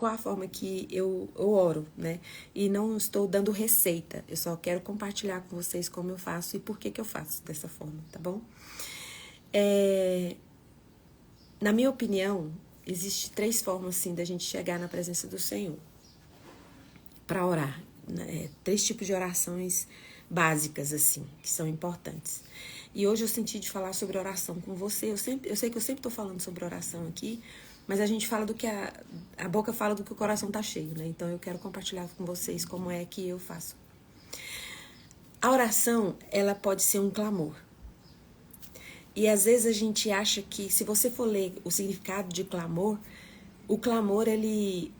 qual a forma que eu oro, né? E não estou dando receita, eu só quero compartilhar com vocês como eu faço e por que eu faço dessa forma, tá bom? Na minha opinião, existe 3 formas, assim, da gente chegar na presença do Senhor para orar, né? 3 tipos de orações básicas, assim, que são importantes. E hoje eu senti de falar sobre oração com você. Eu sei que eu sempre tô falando sobre oração aqui, mas a gente fala do que a boca fala do que o coração tá cheio, né? Então eu quero compartilhar com vocês como é que eu faço. A oração, ela pode ser um clamor. E às vezes a gente acha que, se você for ler o significado de clamor, o clamor, ele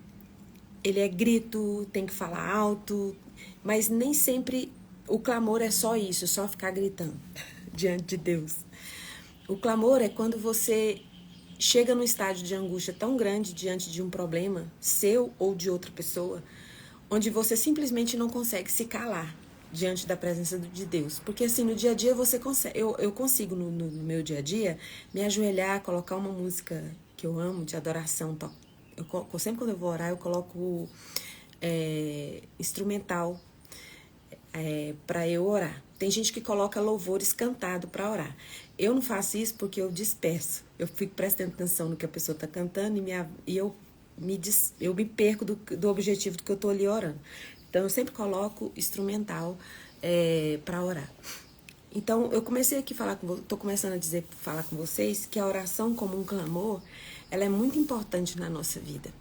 é grito, tem que falar alto, mas nem sempre o clamor é só isso, só ficar gritando diante de Deus. O clamor é quando você chega num estágio de angústia tão grande diante de um problema seu ou de outra pessoa, onde você simplesmente não consegue se calar diante da presença de Deus. Porque assim, no dia a dia você consegue, eu consigo no meu dia a dia me ajoelhar, colocar uma música que eu amo, de adoração. Sempre quando eu vou orar, eu coloco instrumental para eu orar. Tem gente que coloca louvores cantado para orar. Eu não faço isso porque eu disperso. Eu fico prestando atenção no que a pessoa está cantando e eu me perco do objetivo do que eu estou ali orando. Então, eu sempre coloco instrumental para orar. Então, eu comecei aqui a estou começando a falar com vocês que a oração como um clamor, ela é muito importante na nossa vida.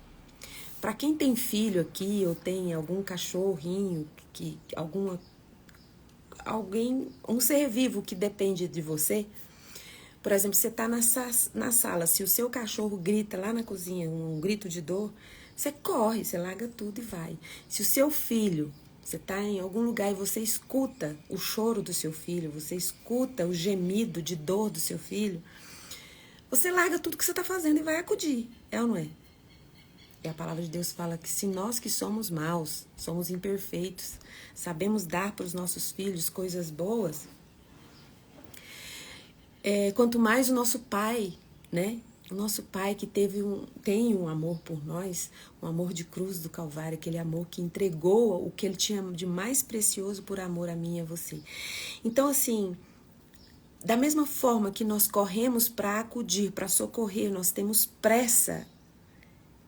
Para quem tem filho aqui, ou tem algum cachorrinho, um ser vivo que depende de você, por exemplo, você está na sala, se o seu cachorro grita lá na cozinha, um grito de dor, você corre, você larga tudo e vai. Se o seu filho, você está em algum lugar e você escuta o choro do seu filho, você escuta o gemido de dor do seu filho, você larga tudo que você está fazendo e vai acudir, é ou não é? E a palavra de Deus fala que se nós que somos maus, somos imperfeitos, sabemos dar para os nossos filhos coisas boas, quanto mais o nosso Pai, né? O nosso Pai que tem um amor por nós, um amor de cruz do Calvário, aquele amor que entregou o que Ele tinha de mais precioso por amor a mim e a você. Então, assim, da mesma forma que nós corremos para acudir, para socorrer, nós temos pressa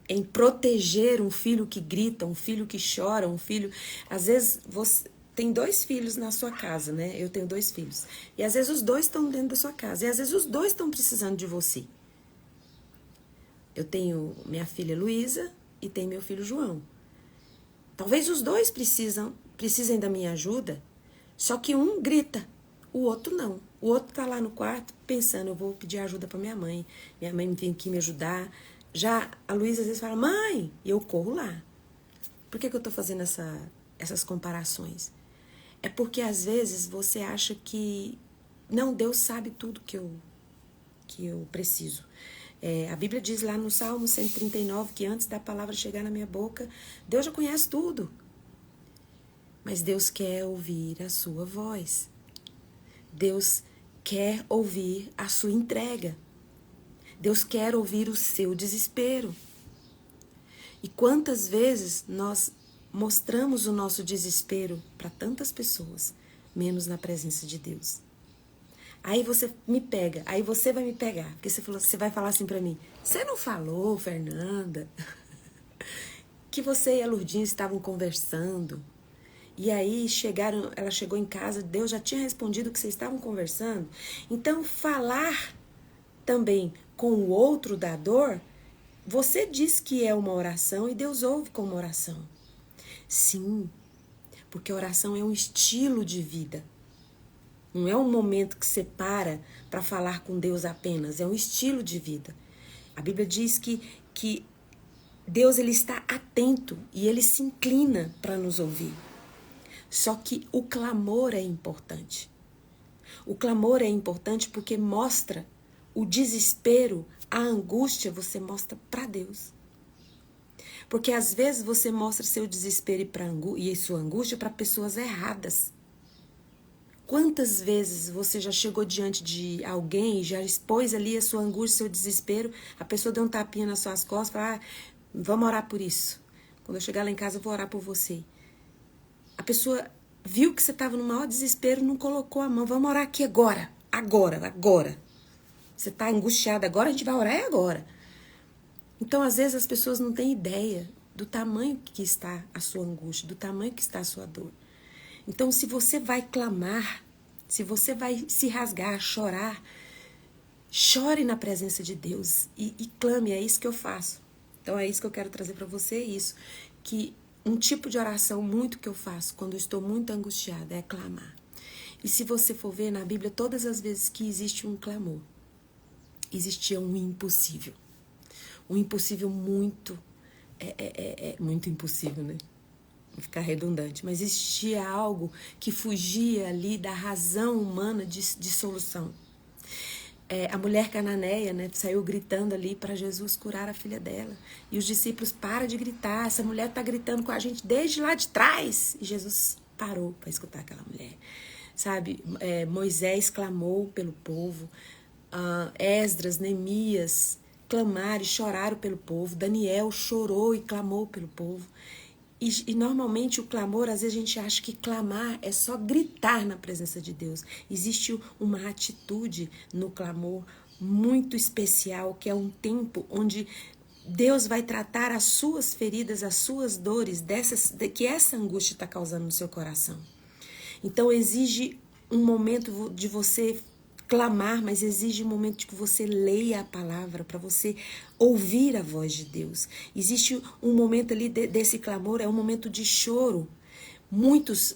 em proteger um filho que grita, um filho que chora, um filho... Às vezes, você tem 2 filhos na sua casa, né? Eu tenho 2 filhos. E às vezes os 2 estão dentro da sua casa. E às vezes os 2 estão precisando de você. Eu tenho minha filha Luísa e tenho meu filho João. Talvez os 2 precisem da minha ajuda, só que um grita, o outro não. O outro tá lá no quarto pensando, eu vou pedir ajuda para minha mãe vem aqui me ajudar. Já a Luísa às vezes fala, mãe, e eu corro lá. Por que eu tô fazendo essas comparações? É porque às vezes você acha que, não, Deus sabe tudo que eu preciso. A Bíblia diz lá no Salmo 139 que antes da palavra chegar na minha boca, Deus já conhece tudo. Mas Deus quer ouvir a sua voz. Deus quer ouvir a sua entrega. Deus quer ouvir o seu desespero. E quantas vezes nós mostramos o nosso desespero para tantas pessoas, menos na presença de Deus. Aí você me pega, aí você vai me pegar, porque você vai falar assim para mim, você não falou, Fernanda, que você e a Lourdinha estavam conversando, e aí ela chegou em casa, Deus já tinha respondido que vocês estavam conversando. Então falar também com o outro da dor, você diz que é uma oração e Deus ouve como oração. Sim, porque a oração é um estilo de vida. Não é um momento que você para falar com Deus apenas, é um estilo de vida. A Bíblia diz que Deus ele está atento e ele se inclina para nos ouvir. Só que o clamor é importante. O clamor é importante porque mostra o desespero, a angústia, você mostra para Deus. Porque às vezes você mostra seu desespero e sua angústia para pessoas erradas. Quantas vezes você já chegou diante de alguém e já expôs ali a sua angústia, seu desespero, a pessoa deu um tapinha nas suas costas, fala, Vamos orar por isso. Quando eu chegar lá em casa, eu vou orar por você. A pessoa viu que você estava no maior desespero, não colocou a mão. Vamos orar aqui agora. Agora. Você está angustiada agora, a gente vai orar agora. Então, às vezes, as pessoas não têm ideia do tamanho que está a sua angústia, do tamanho que está a sua dor. Então, se você vai clamar, se você vai se rasgar, chorar, chore na presença de Deus e clame, é isso que eu faço. Então, é isso que eu quero trazer para você, isso. Que um tipo de oração muito que eu faço quando eu estou muito angustiada é clamar. E se você for ver na Bíblia, todas as vezes que existe um clamor, existia um impossível. Um impossível muito, muito impossível, né? Vou ficar redundante, mas existia algo que fugia ali da razão humana de solução. A mulher cananeia, né, saiu gritando ali para Jesus curar a filha dela. E os discípulos, para de gritar, essa mulher está gritando com a gente desde lá de trás. E Jesus parou para escutar aquela mulher. Sabe, Moisés clamou pelo povo, Esdras, Neemias clamaram e choraram pelo povo, Daniel chorou e clamou pelo povo. E normalmente o clamor, às vezes a gente acha que clamar é só gritar na presença de Deus. Existe uma atitude no clamor muito especial, que é um tempo onde Deus vai tratar as suas feridas, as suas dores, que essa angústia está causando no seu coração. Então exige um momento de você clamar, mas exige um momento de que você leia a palavra, para você ouvir a voz de Deus. Existe um momento ali desse clamor, é um momento de choro. Muitos,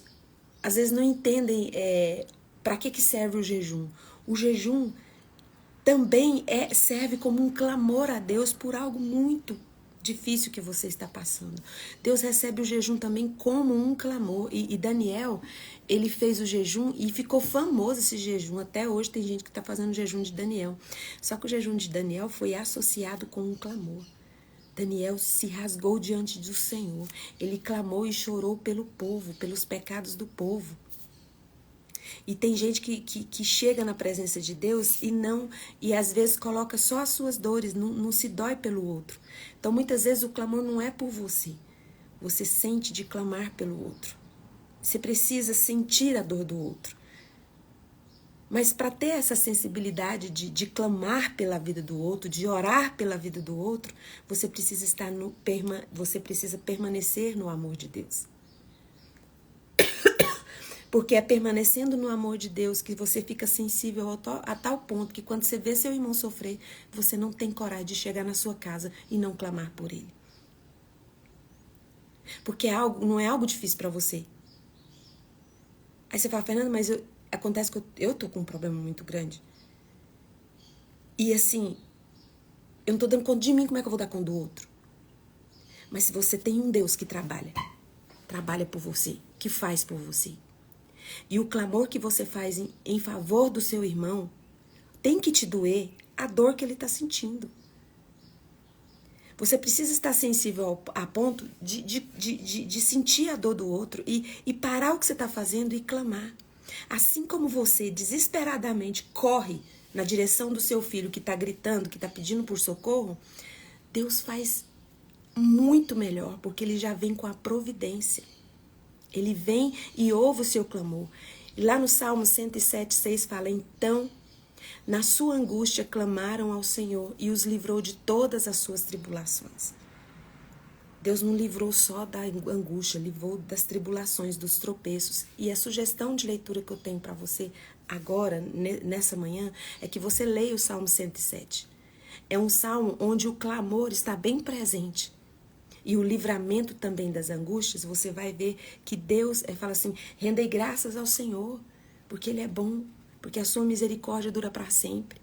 às vezes, não entendem para que serve o jejum. O jejum também serve como um clamor a Deus por algo muito difícil que você está passando. Deus recebe o jejum também como um clamor. E Daniel, ele fez o jejum e ficou famoso esse jejum. Até hoje tem gente que está fazendo o jejum de Daniel. Só que o jejum de Daniel foi associado com um clamor. Daniel se rasgou diante do Senhor. Ele clamou e chorou pelo povo, pelos pecados do povo. E tem gente que chega na presença de Deus e às vezes coloca só as suas dores, não se dói pelo outro. Então muitas vezes o clamor não é por você. Você sente de clamar pelo outro. Você precisa sentir a dor do outro. Mas para ter essa sensibilidade de clamar pela vida do outro, de orar pela vida do outro, você precisa você precisa permanecer no amor de Deus. Porque é permanecendo no amor de Deus que você fica sensível a tal ponto que quando você vê seu irmão sofrer, você não tem coragem de chegar na sua casa e não clamar por ele. Porque não é algo difícil para você. Aí você fala, Fernanda, mas acontece que eu tô com um problema muito grande. E assim, eu não tô dando conta de mim, como é que eu vou dar conta do outro? Mas se você tem um Deus que trabalha por você, que faz por você, e o clamor que você faz em favor do seu irmão tem que te doer a dor que ele está sentindo. Você precisa estar sensível a ponto de sentir a dor do outro e parar o que você está fazendo e clamar. Assim como você desesperadamente corre na direção do seu filho que está gritando, que está pedindo por socorro, Deus faz muito melhor, porque ele já vem com a providência. Ele vem e ouve o seu clamor. E lá no Salmo 107:6 fala, então, na sua angústia clamaram ao Senhor e os livrou de todas as suas tribulações. Deus não livrou só da angústia, livrou das tribulações, dos tropeços. E a sugestão de leitura que eu tenho para você agora, nessa manhã, é que você leia o Salmo 107. É um salmo onde o clamor está bem presente. E o livramento também das angústias, você vai ver que Deus fala assim, rendei graças ao Senhor, porque Ele é bom, porque a sua misericórdia dura para sempre.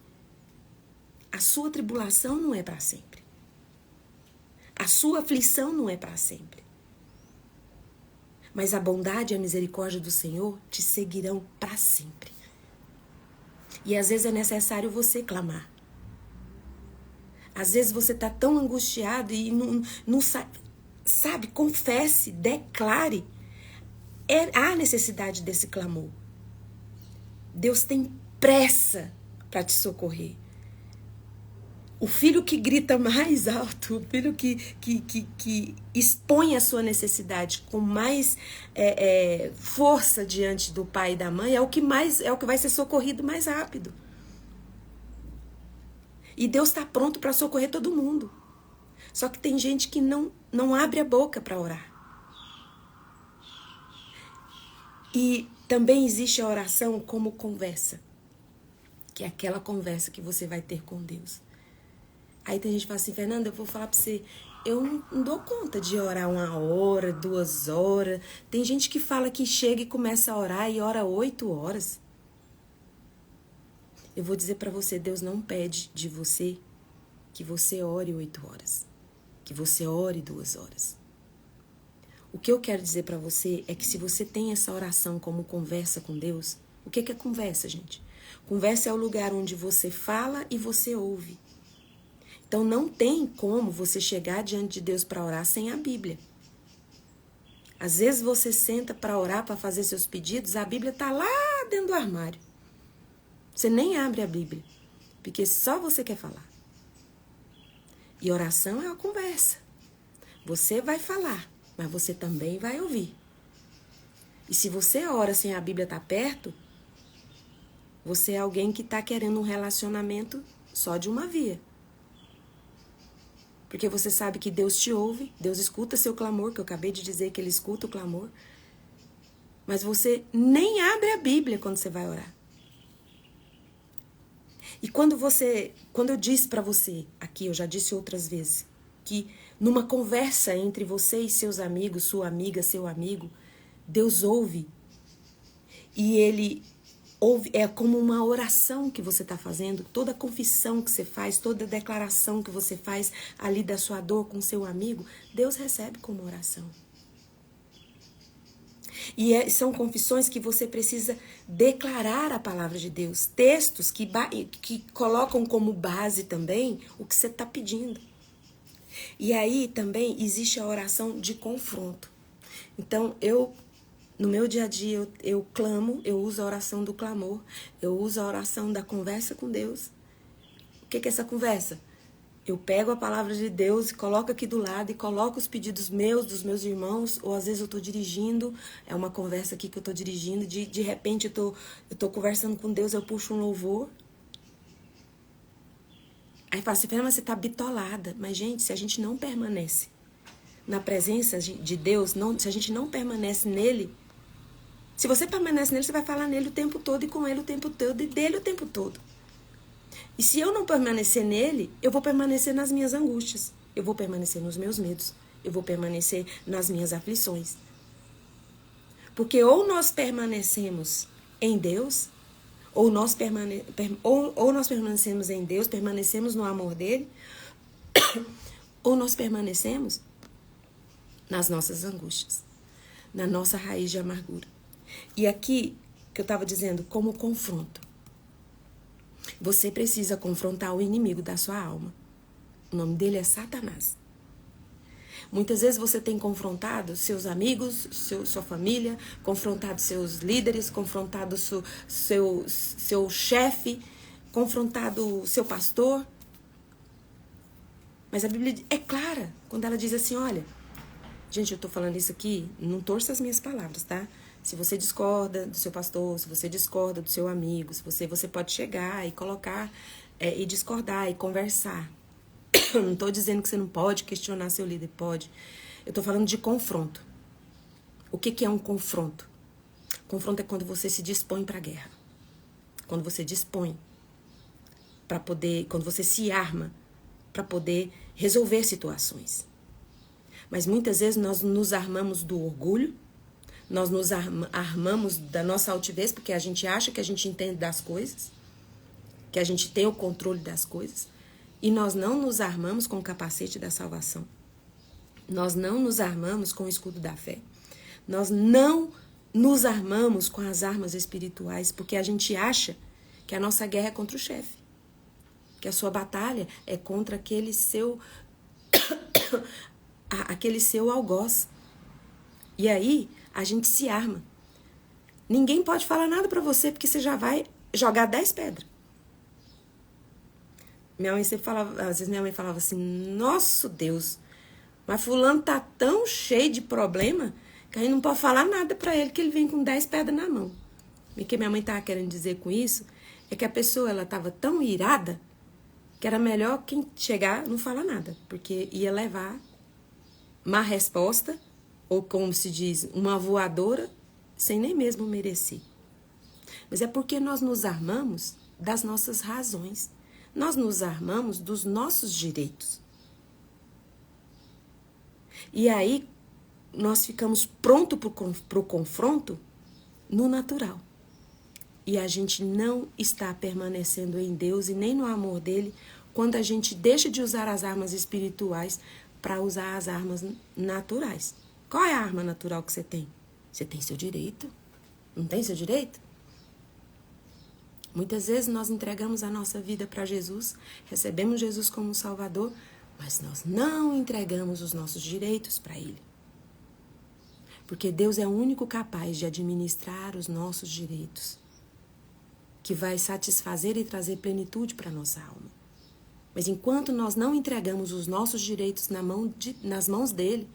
A sua tribulação não é para sempre. A sua aflição não é para sempre. Mas a bondade e a misericórdia do Senhor te seguirão para sempre. E às vezes é necessário você clamar. Às vezes você está tão angustiado e não sabe, confesse, declare. Há necessidade desse clamor. Deus tem pressa para te socorrer. O filho que grita mais alto, o filho que expõe a sua necessidade com mais força diante do pai e da mãe, é o que vai ser socorrido mais rápido. E Deus está pronto para socorrer todo mundo. Só que tem gente que não abre a boca para orar. E também existe a oração como conversa, que é aquela conversa que você vai ter com Deus. Aí tem gente que fala assim, Fernanda, eu vou falar pra você, eu não dou conta de orar 1 hora, 2 horas. Tem gente que fala que chega e começa a orar e ora 8 horas. Eu vou dizer pra você, Deus não pede de você que você ore 8 horas, que você ore 2 horas. O que eu quero dizer pra você é que se você tem essa oração como conversa com Deus, o que é conversa, gente? Conversa é o lugar onde você fala e você ouve. Então não tem como você chegar diante de Deus para orar sem a Bíblia. Às vezes você senta para orar, para fazer seus pedidos, a Bíblia está lá dentro do armário. Você nem abre a Bíblia, porque só você quer falar. E oração é uma conversa. Você vai falar, mas você também vai ouvir. E se você ora sem a Bíblia estar perto, você é alguém que está querendo um relacionamento só de uma via. Porque você sabe que Deus te ouve, Deus escuta seu clamor, que eu acabei de dizer que Ele escuta o clamor. Mas você nem abre a Bíblia quando você vai orar. E quando eu disse para você, aqui eu já disse outras vezes, que numa conversa entre você e seus amigos, sua amiga, seu amigo, Deus ouve. E Ele ouve, é como uma oração que você está fazendo, toda confissão que você faz, toda declaração que você faz ali da sua dor com seu amigo, Deus recebe como oração. E são confissões que você precisa declarar a palavra de Deus, textos que colocam como base também o que você está pedindo. E aí também existe a oração de confronto. Então, no meu dia a dia, eu clamo, eu uso a oração do clamor, eu uso a oração da conversa com Deus. O que é essa conversa? Eu pego a palavra de Deus e coloco aqui do lado e coloco os pedidos meus, dos meus irmãos, ou às vezes eu estou dirigindo, é uma conversa aqui que eu estou dirigindo, de repente eu tô conversando com Deus, eu puxo um louvor. Aí fala assim, Fernanda, mas você está bitolada. Mas, gente, se a gente não permanece na presença de Deus, se a gente não permanece nele, se você permanece nele, você vai falar nele o tempo todo e com ele o tempo todo e dele o tempo todo. E se eu não permanecer nele, eu vou permanecer nas minhas angústias, eu vou permanecer nos meus medos, eu vou permanecer nas minhas aflições. Porque ou nós permanecemos em Deus, ou nós permanecemos em Deus, permanecemos no amor dele, ou nós permanecemos nas nossas angústias, na nossa raiz de amargura. E aqui, que eu estava dizendo, como confronto. Você precisa confrontar o inimigo da sua alma. O nome dele é Satanás. Muitas vezes você tem confrontado seus amigos, sua família, confrontado seus líderes, confrontado seu chefe, confrontado seu pastor. Mas a Bíblia é clara quando ela diz assim, olha, gente, eu tô falando isso aqui, não torça as minhas palavras, tá? Se você discorda do seu pastor, se você discorda do seu amigo, se você pode chegar e colocar, e discordar e conversar. Não estou dizendo que você não pode questionar seu líder, pode. Eu estou falando de confronto. O que é um confronto? Confronto é quando você se dispõe para a guerra. Quando você dispõe para poder, quando você se arma para poder resolver situações. Mas muitas vezes nós nos armamos do orgulho, nós nos armamos da nossa altivez, porque a gente acha que a gente entende das coisas, que a gente tem o controle das coisas, e nós não nos armamos com o capacete da salvação. Nós não nos armamos com o escudo da fé. Nós não nos armamos com as armas espirituais, porque a gente acha que a nossa guerra é contra o chefe, que a sua batalha é contra aquele seu algoz. E aí a gente se arma. Ninguém pode falar nada pra você, porque você já vai jogar 10 pedras. Minha mãe sempre falava, às vezes minha mãe falava assim, nosso Deus, mas fulano tá tão cheio de problema que a gente não pode falar nada pra ele, que ele vem com 10 pedras na mão. E o que minha mãe tava querendo dizer com isso é que a pessoa, ela tava tão irada que era melhor quem chegar não falar nada, porque ia levar má resposta, ou como se diz, uma voadora, sem nem mesmo merecer. Mas é porque nós nos armamos das nossas razões. Nós nos armamos dos nossos direitos. E aí, nós ficamos prontos para o confronto no natural. E a gente não está permanecendo em Deus e nem no amor dele quando a gente deixa de usar as armas espirituais para usar as armas naturais. Qual é a arma natural que você tem? Você tem seu direito. Não tem seu direito? Muitas vezes nós entregamos a nossa vida para Jesus, recebemos Jesus como Salvador, mas nós não entregamos os nossos direitos para Ele. Porque Deus é o único capaz de administrar os nossos direitos, que vai satisfazer e trazer plenitude para a nossa alma. Mas enquanto nós não entregamos os nossos direitos nas mãos dele,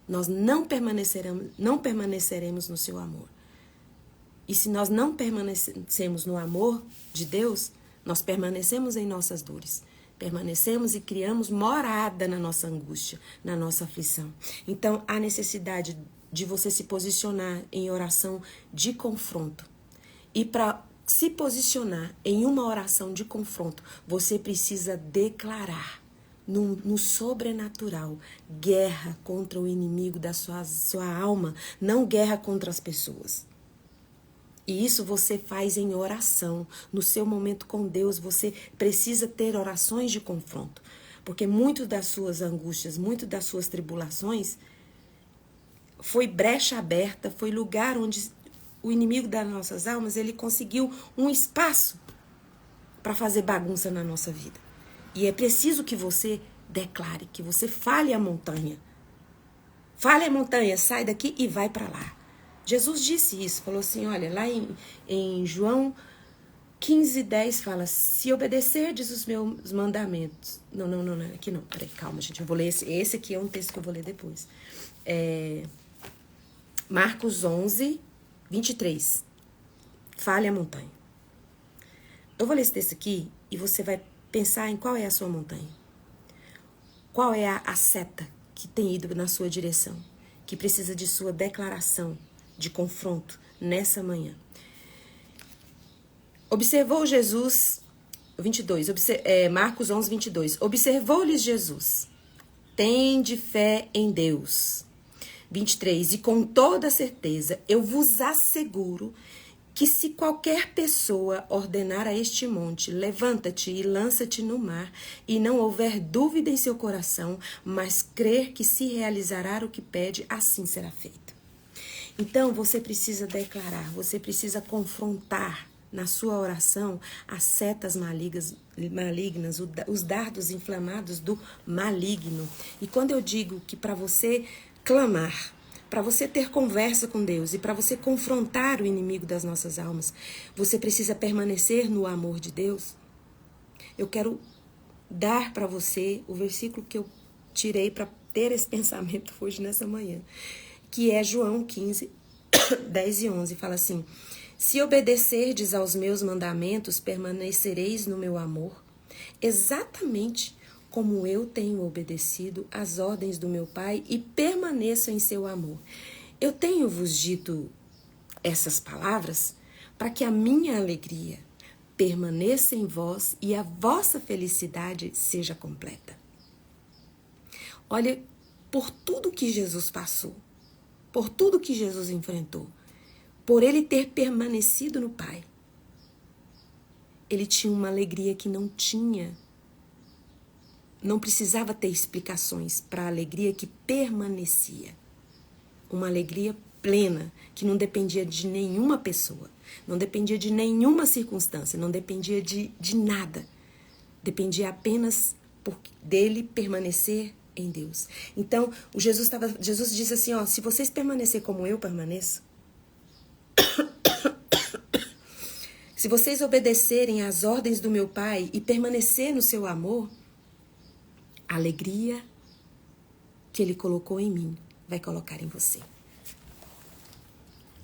nós não permaneceremos no seu amor. E se nós não permanecemos no amor de Deus, nós permanecemos em nossas dores. Permanecemos e criamos morada na nossa angústia, na nossa aflição. Então, há necessidade de você se posicionar em oração de confronto. E para se posicionar em uma oração de confronto, você precisa declarar no sobrenatural guerra contra o inimigo da sua alma, não guerra contra as pessoas. E isso você faz em oração. No seu momento com Deus, você precisa ter orações de confronto. Porque muito das suas angústias, muito das suas tribulações, foi brecha aberta, foi lugar onde o inimigo das nossas almas, ele conseguiu um espaço para fazer bagunça na nossa vida. E é preciso que você declare, que você fale à montanha. Fale à montanha, sai daqui e vai para lá. Jesus disse isso, falou assim, olha, lá em João 15:10 fala, se obedecerdes os meus mandamentos. Não, aqui não, peraí, calma, gente, eu vou ler esse aqui é um texto que eu vou ler depois. Marcos 11:23. Fale à montanha. Eu vou ler esse texto aqui e você vai pensar em qual é a sua montanha. Qual é a seta que tem ido na sua direção, que precisa de sua declaração de confronto nessa manhã. Observou Jesus, 22, Marcos 11:22. Observou-lhes Jesus, tende fé em Deus. 23, e com toda certeza eu vos asseguro que se qualquer pessoa ordenar a este monte, levanta-te e lança-te no mar, e não houver dúvida em seu coração, mas crer que se realizará o que pede, assim será feito. Então, você precisa declarar, você precisa confrontar na sua oração as setas malignas, os dardos inflamados do maligno. E quando eu digo que para você clamar, para você ter conversa com Deus e para você confrontar o inimigo das nossas almas, você precisa permanecer no amor de Deus. Eu quero dar para você o versículo que eu tirei para ter esse pensamento hoje nessa manhã, que é João 15:10 e 11, fala assim, se obedecerdes aos meus mandamentos, permanecereis no meu amor, exatamente como eu tenho obedecido às ordens do meu Pai e permaneço em seu amor. Eu tenho vos dito essas palavras para que a minha alegria permaneça em vós e a vossa felicidade seja completa. Olha, por tudo que Jesus passou, por tudo que Jesus enfrentou, por ele ter permanecido no Pai, ele tinha uma alegria que não precisava ter explicações para a alegria que permanecia. Uma alegria plena, que não dependia de nenhuma pessoa, não dependia de nenhuma circunstância, não dependia de nada. Dependia apenas dele permanecer em Deus. Então, Jesus disse assim, ó, se vocês permanecerem como eu permaneço, Se vocês obedecerem às ordens do meu Pai e permanecer no seu amor, a alegria que Ele colocou em mim vai colocar em você.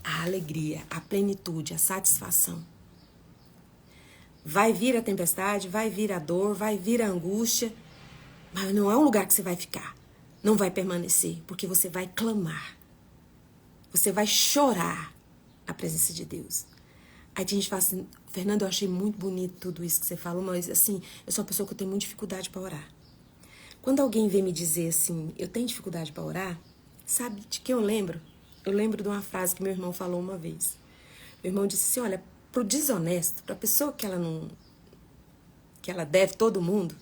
A alegria, a plenitude, a satisfação. Vai vir a tempestade, vai vir a dor, vai vir a angústia, mas não é um lugar que você vai ficar. Não vai permanecer, porque você vai clamar. Você vai chorar a presença de Deus. Aí a gente fala assim, Fernando, eu achei muito bonito tudo isso que você falou, mas assim, eu sou uma pessoa que eu tenho muita dificuldade para orar. Quando alguém vem me dizer assim, eu tenho dificuldade para orar, sabe de que eu lembro? Eu lembro de uma frase que meu irmão falou uma vez. Meu irmão disse assim, olha, pro desonesto, pra pessoa que ela deve todo mundo,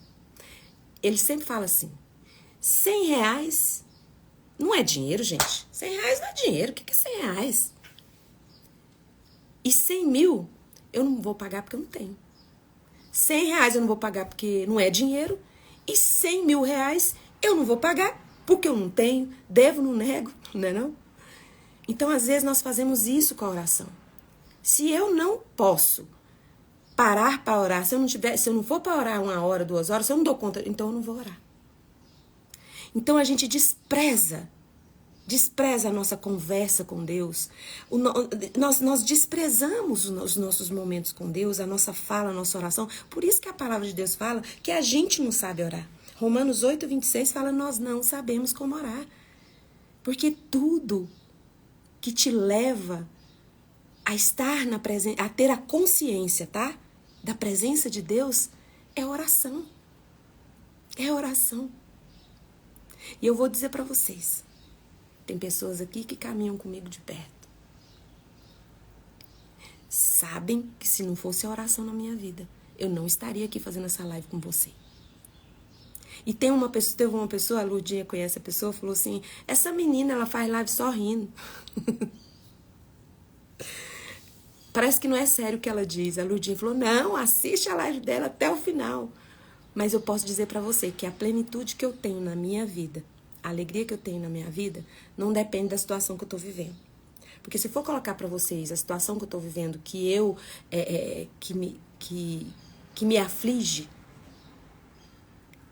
ele sempre fala assim, R$100 não é dinheiro, gente. R$100 não é dinheiro, o que é R$100? E 100 mil eu não vou pagar porque eu não tenho. R$100 eu não vou pagar porque não é dinheiro. E R$100.000 eu não vou pagar porque eu não tenho. Devo, não nego, não é não? Então, às vezes, nós fazemos isso com a oração. Se eu não posso parar para orar, se eu não for para orar 1 hora, 2 horas, se eu não dou conta, então eu não vou orar. Então, a gente despreza a nossa conversa com Deus. Nós desprezamos os nossos momentos com Deus, a nossa fala, a nossa oração. Por isso que a palavra de Deus fala que a gente não sabe orar. Romanos 8:26 fala, nós não sabemos como orar. Porque tudo que te leva a estar na presença, a ter a consciência, tá? Da presença de Deus, é oração. É oração. E eu vou dizer para vocês, tem pessoas aqui que caminham comigo de perto. Sabem que se não fosse a oração na minha vida, eu não estaria aqui fazendo essa live com você. E teve uma pessoa, a Lurdinha conhece a pessoa, falou assim, essa menina, ela faz live só rindo. Parece que não é sério o que ela diz. A Lurdinha falou, não, assiste a live dela até o final. Mas eu posso dizer para você que a plenitude que eu tenho na minha vida, a alegria que eu tenho na minha vida, não depende da situação que eu tô vivendo. Porque se for colocar para vocês a situação que eu tô vivendo, que me aflige,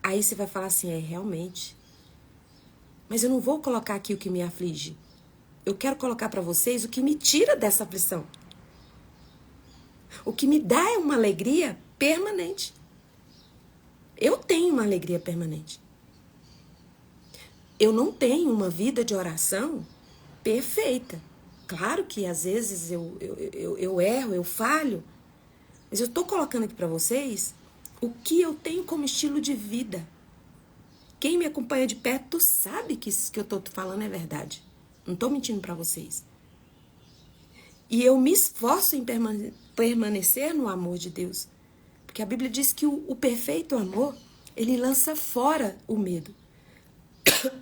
aí você vai falar assim, realmente. Mas eu não vou colocar aqui o que me aflige. Eu quero colocar para vocês o que me tira dessa aflição. O que me dá é uma alegria permanente. Eu tenho uma alegria permanente. Eu não tenho uma vida de oração perfeita. Claro que às vezes eu erro, eu falho. Mas eu estou colocando aqui para vocês o que eu tenho como estilo de vida. Quem me acompanha de perto sabe que isso que eu estou falando é verdade. Não estou mentindo para vocês. E eu me esforço em permanecer no amor de Deus. Porque a Bíblia diz que o perfeito amor, ele lança fora o medo.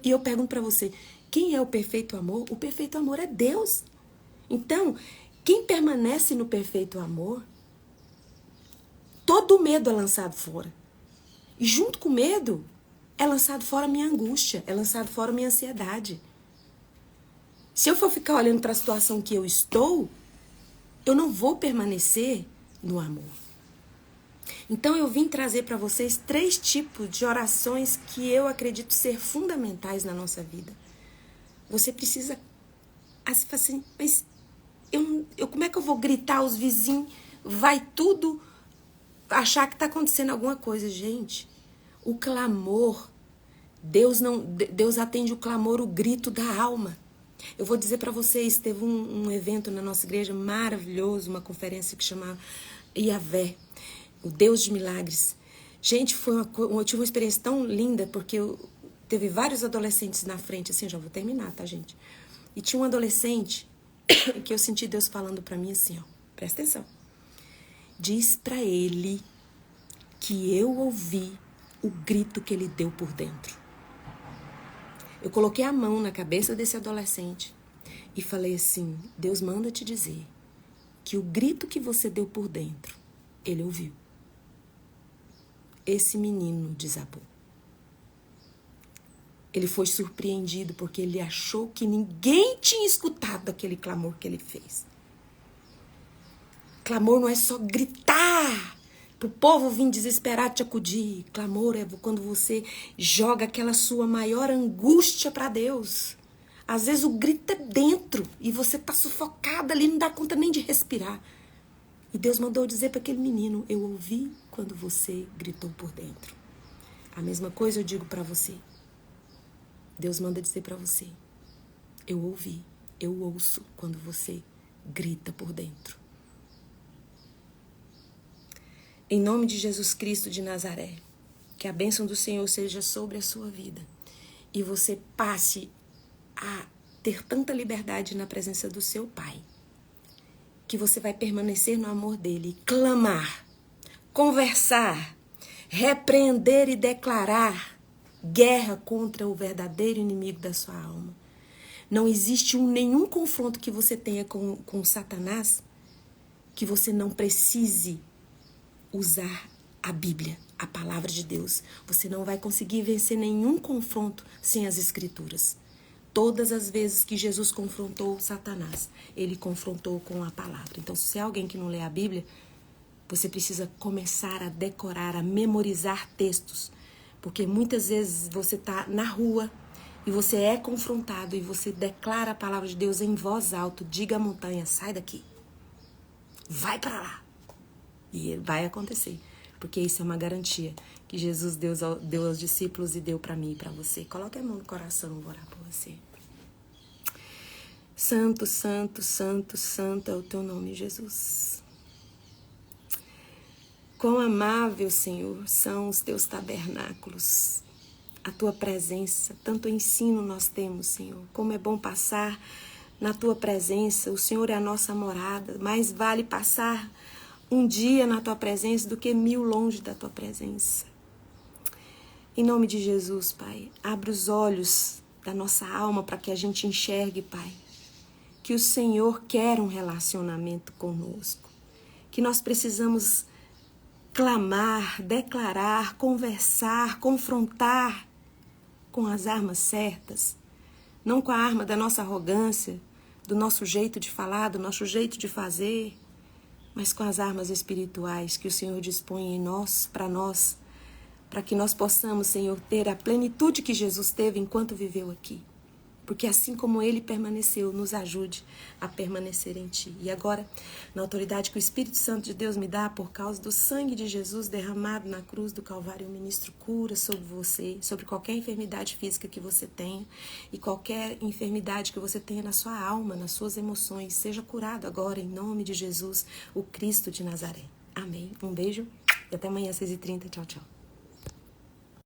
E eu pergunto para você, quem é o perfeito amor? O perfeito amor é Deus. Então, quem permanece no perfeito amor, todo o medo é lançado fora. E junto com o medo, é lançado fora a minha angústia, é lançado fora a minha ansiedade. Se eu for ficar olhando para a situação que eu estou, eu não vou permanecer no amor. Então eu vim trazer para vocês 3 tipos de orações que eu acredito ser fundamentais na nossa vida. Você precisa assim, mas como é que eu vou gritar aos vizinhos? Vai tudo achar que está acontecendo alguma coisa, gente. O clamor, Deus atende o clamor, o grito da alma. Eu vou dizer para vocês, teve um evento na nossa igreja maravilhoso, uma conferência que chamava Iavé, o Deus de milagres. Gente, eu tive uma experiência tão linda, porque teve vários adolescentes na frente, assim, eu já vou terminar, tá, gente? E tinha um adolescente que eu senti Deus falando para mim assim, ó, presta atenção. Diz para ele que eu ouvi o grito que ele deu por dentro. Eu coloquei a mão na cabeça desse adolescente e falei assim, Deus manda te dizer que o grito que você deu por dentro, ele ouviu. Esse menino desabou. Ele foi surpreendido porque ele achou que ninguém tinha escutado aquele clamor que ele fez. Clamor não é só gritar pro povo vir desesperado te acudir. Clamor é quando você joga aquela sua maior angústia para Deus. Às vezes o grito é dentro e você tá sufocada ali, não dá conta nem de respirar. E Deus mandou dizer para aquele menino: eu ouvi quando você gritou por dentro. A mesma coisa eu digo para você. Deus manda dizer para você: eu ouvi, eu ouço quando você grita por dentro. Em nome de Jesus Cristo de Nazaré, que a bênção do Senhor seja sobre a sua vida e você passe a ter tanta liberdade na presença do seu Pai, que você vai permanecer no amor dele, clamar, conversar, repreender e declarar guerra contra o verdadeiro inimigo da sua alma. Não existe nenhum confronto que você tenha com Satanás que você não precise usar a Bíblia, a palavra de Deus. Você não vai conseguir vencer nenhum confronto sem as Escrituras. Todas as vezes que Jesus confrontou Satanás, ele confrontou com a palavra. Então, se você é alguém que não lê a Bíblia, você precisa começar a decorar, a memorizar textos. Porque muitas vezes você está na rua e você é confrontado e você declara a palavra de Deus em voz alta. Diga à montanha: sai daqui. Vai para lá. E vai acontecer, porque isso é uma garantia que Jesus deu aos discípulos e deu para mim e para você. Coloque a mão no coração, vou orar por você. Santo, santo, santo, santo é o teu nome, Jesus. Quão amável, Senhor, são os teus tabernáculos, a tua presença. Tanto ensino nós temos, Senhor. Como é bom passar na tua presença. O Senhor é a nossa morada. Mais vale passar um dia na tua presença do que 1000 longe da tua presença. Em nome de Jesus, Pai, abre os olhos da nossa alma para que a gente enxergue, Pai, que o Senhor quer um relacionamento conosco, que nós precisamos clamar, declarar, conversar, confrontar com as armas certas, não com a arma da nossa arrogância, do nosso jeito de falar, do nosso jeito de fazer, mas com as armas espirituais que o Senhor dispõe em nós, para que nós possamos, Senhor, ter a plenitude que Jesus teve enquanto viveu aqui. Porque assim como Ele permaneceu, nos ajude a permanecer em Ti. E agora, na autoridade que o Espírito Santo de Deus me dá, por causa do sangue de Jesus derramado na cruz do Calvário, eu ministro cura sobre você, sobre qualquer enfermidade física que você tenha e qualquer enfermidade que você tenha na sua alma, nas suas emoções. Seja curado agora, em nome de Jesus, o Cristo de Nazaré. Amém. Um beijo e até amanhã às 6h30. Tchau, tchau.